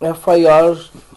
FIR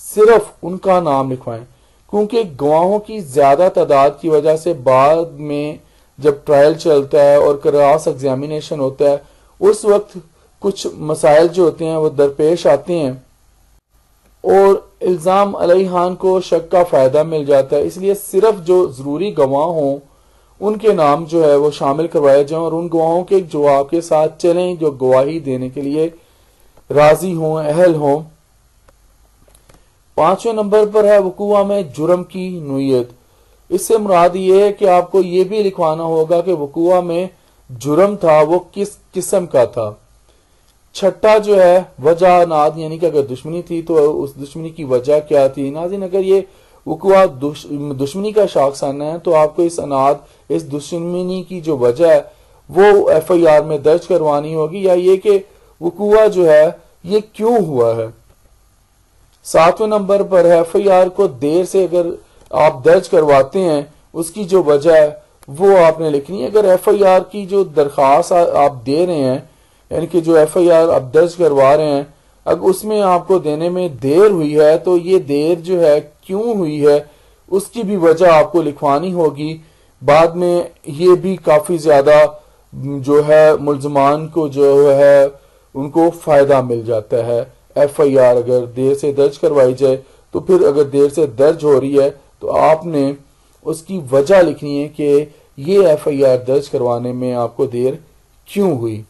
صرف ان کا نام لکھوائیں، کیونکہ گواہوں کی زیادہ تعداد کی وجہ سے بعد میں جب ٹرائل چلتا ہے اور کراس ایگزامینیشن ہوتا ہے اس وقت کچھ مسائل جو ہوتے ہیں وہ درپیش آتے ہیں اور الزام علیہ خان کو شک کا فائدہ مل جاتا ہے۔ اس لیے صرف جو ضروری گواہ ہوں ان کے نام جو ہے وہ شامل کروائے جائیں اور ان گواہوں کے جو آپ کے ساتھ چلیں جو گواہی دینے کے لیے راضی ہوں، اہل ہوں۔ 5ویں نمبر پر ہے وقوع میں جرم کی نوعیت۔ اس سے مراد یہ ہے کہ آپ کو یہ بھی لکھوانا ہوگا کہ وقوع میں جرم تھا وہ کس قسم کا تھا۔ چھٹا جو ہے وجہ ناد، یعنی کہ اگر دشمنی تھی تو اس دشمنی کی وجہ کیا تھی۔ ناظرین اگر یہ وقوع دشمنی کا شاخسانہ ہے تو آپ کو اس اناد، اس دشمنی کی جو وجہ ہے وہ ایف آئی آر میں درج کروانی ہوگی، یا یہ کہ وقوع جو ہے یہ کیوں ہوا ہے۔ 7ویں نمبر پر ہے ایف آئی آر کو دیر سے اگر آپ درج کرواتے ہیں اس کی جو وجہ ہے وہ آپ نے لکھنی ہے۔ اگر ایف آئی آر کی جو درخواست آپ دے رہے ہیں، یعنی کہ جو ایف آئی آر آپ درج کروا رہے ہیں، اگر اس میں آپ کو دینے میں دیر ہوئی ہے تو یہ دیر جو ہے کیوں ہوئی ہے اس کی بھی وجہ آپ کو لکھوانی ہوگی۔ بعد میں یہ بھی کافی زیادہ جو ہے ملزمان کو جو ہے ان کو فائدہ مل جاتا ہے۔ ایف آئی آر اگر دیر سے درج کروائی جائے تو پھر اگر دیر سے درج ہو رہی ہے تو آپ نے اس کی وجہ لکھنی ہے کہ یہ ایف آئی آر درج کروانے میں آپ کو دیر کیوں ہوئی۔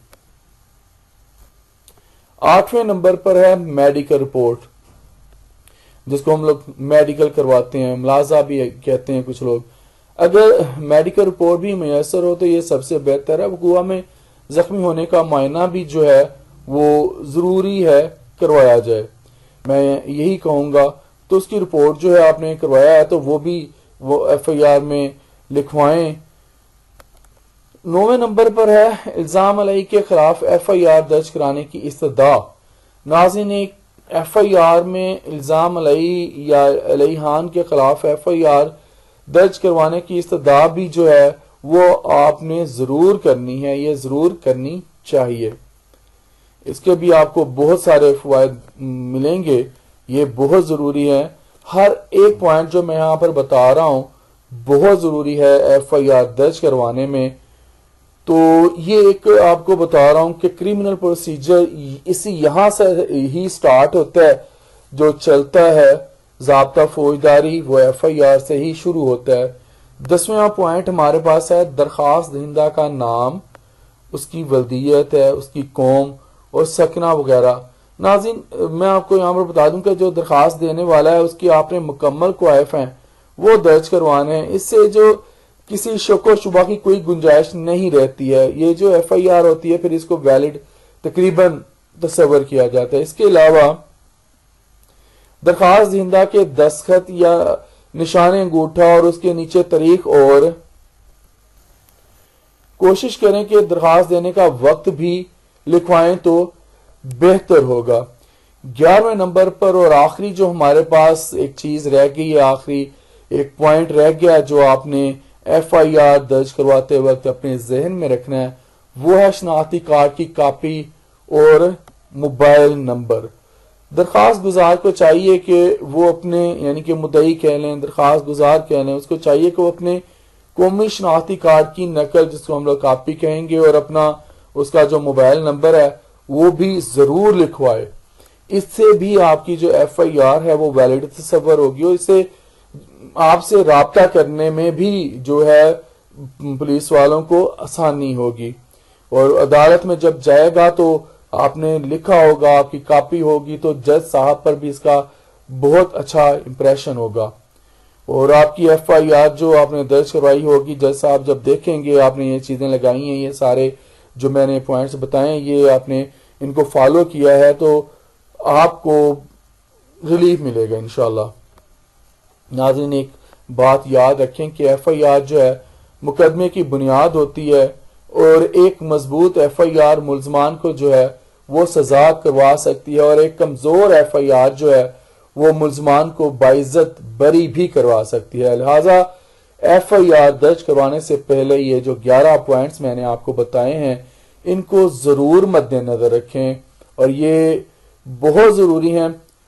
8ویں نمبر پر ہے میڈیکل رپورٹ، جس کو ہم لوگ میڈیکل کرواتے ہیں، ملاحظہ بھی کہتے ہیں کچھ لوگ۔ اگر میڈیکل رپورٹ بھی میسر ہو تو یہ سب سے بہتر ہے۔ وقوع میں زخمی ہونے کا معائنہ بھی جو ہے وہ ضروری ہے کروایا جائے، میں یہی کہوں گا۔ تو اس کی رپورٹ جو ہے آپ نے کروایا ہے تو وہ بھی وہ ایف آئی آر میں لکھوائیں۔ 9ویں نمبر پر ہے الزام علیہ کے خلاف ایف آئی آر درج کرانے کی استدعا۔ ناظرین ایف آئی آر میں الزام علیہ یا علیہ خان کے خلاف ایف آئی آر درج کروانے کی استدعا بھی جو ہے وہ آپ نے ضرور کرنی ہے، یہ ضرور کرنی چاہیے۔ اس کے بھی آپ کو بہت سارے فوائد ملیں گے، یہ بہت ضروری ہے۔ ہر ایک پوائنٹ جو میں یہاں پر بتا رہا ہوں بہت ضروری ہے ایف آئی آر درج کروانے میں۔ تو یہ ایک آپ کو بتا رہا ہوں کہ کرمنل پروسیجر اسی یہاں سے ہی سٹارٹ ہوتا ہے، جو چلتا ہے ضابطہ فوجداری وہ ایف آئی آر سے ہی شروع ہوتا ہے۔ 10واں پوائنٹ ہمارے پاس ہے درخواست دہندہ کا نام، اس کی ولدیت ہے، اس کی قوم اور سکنہ وغیرہ۔ ناظرین میں آپ کو یہاں پر بتا دوں کہ جو درخواست دینے والا ہے اس کی آپ نے مکمل کوائف ہیں وہ درج کروانے ہیں، اس سے جو کسی شک و شبہ کی کوئی گنجائش نہیں رہتی ہے۔ یہ جو ایف آئی آر ہوتی ہے پھر اس کو ویلڈ تقریباً تصور کیا جاتا ہے۔ اس کے علاوہ درخواست دہندہ کے دستخط یا نشان انگوٹھا اور اس کے نیچے تاریخ، اور کوشش کریں کہ درخواست دینے کا وقت بھی لکھوائیں تو بہتر ہوگا۔ 11ویں نمبر پر اور آخری جو ہمارے پاس ایک چیز رہ گئی ہے، آخری ایک پوائنٹ رہ گیا جو آپ نے ایف آئی آر درج کرواتے وقت اپنے ذہن میں رکھنا ہے، وہ ہے شناختی کارڈ کی کاپی اور موبائل نمبر۔ درخواست گزار کو چاہیے کہ وہ اپنے یعنی کہ مدعی کہہ لیں، درخواست گزار کہہ لیں، اس کو چاہیے کہ وہ اپنے قومی شناختی کارڈ کی نقل، جس کو ہم لوگ کاپی کہیں گے، اور اپنا اس کا جو موبائل نمبر ہے وہ بھی ضرور لکھوائے۔ اس سے بھی آپ کی جو ایف آئی آر ہے وہ ویلڈ تصور ہوگی، اور اس سے آپ سے رابطہ کرنے میں بھی جو ہے پولیس والوں کو آسانی ہوگی، اور عدالت میں جب جائے گا تو آپ نے لکھا ہوگا، آپ کی کاپی ہوگی، تو جج صاحب پر بھی اس کا بہت اچھا امپریشن ہوگا۔ اور آپ کی ایف آئی آر جو آپ نے درج کروائی ہوگی، جج صاحب جب دیکھیں گے آپ نے یہ چیزیں لگائی ہیں، یہ سارے جو میں نے پوائنٹس بتائے ہیں یہ آپ نے ان کو فالو کیا ہے، تو آپ کو ریلیف ملے گا انشاءاللہ۔ ناظرین ایک بات یاد رکھیں کہ ایف آئی آر جو ہے مقدمے کی بنیاد ہوتی ہے، اور ایک مضبوط ایف آئی آر ملزمان کو جو ہے وہ سزا کروا سکتی ہے، اور ایک کمزور ایف آئی آر جو ہے وہ ملزمان کو باعزت بری بھی کروا سکتی ہے۔ لہٰذا ایف آئی آر درج کروانے سے پہلے یہ جو 11 پوائنٹس میں نے آپ کو بتائے ہیں ان کو ضرور مد نظر رکھیں، اور یہ بہت ضروری ہیں۔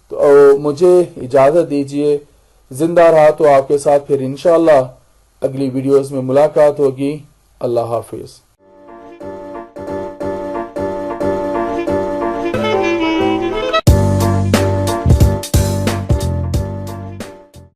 تو مجھے اجازت دیجیے، زندہ رہا تو آپ کے ساتھ پھر انشاءاللہ اگلی ویڈیوز میں ملاقات ہوگی۔ اللہ حافظ۔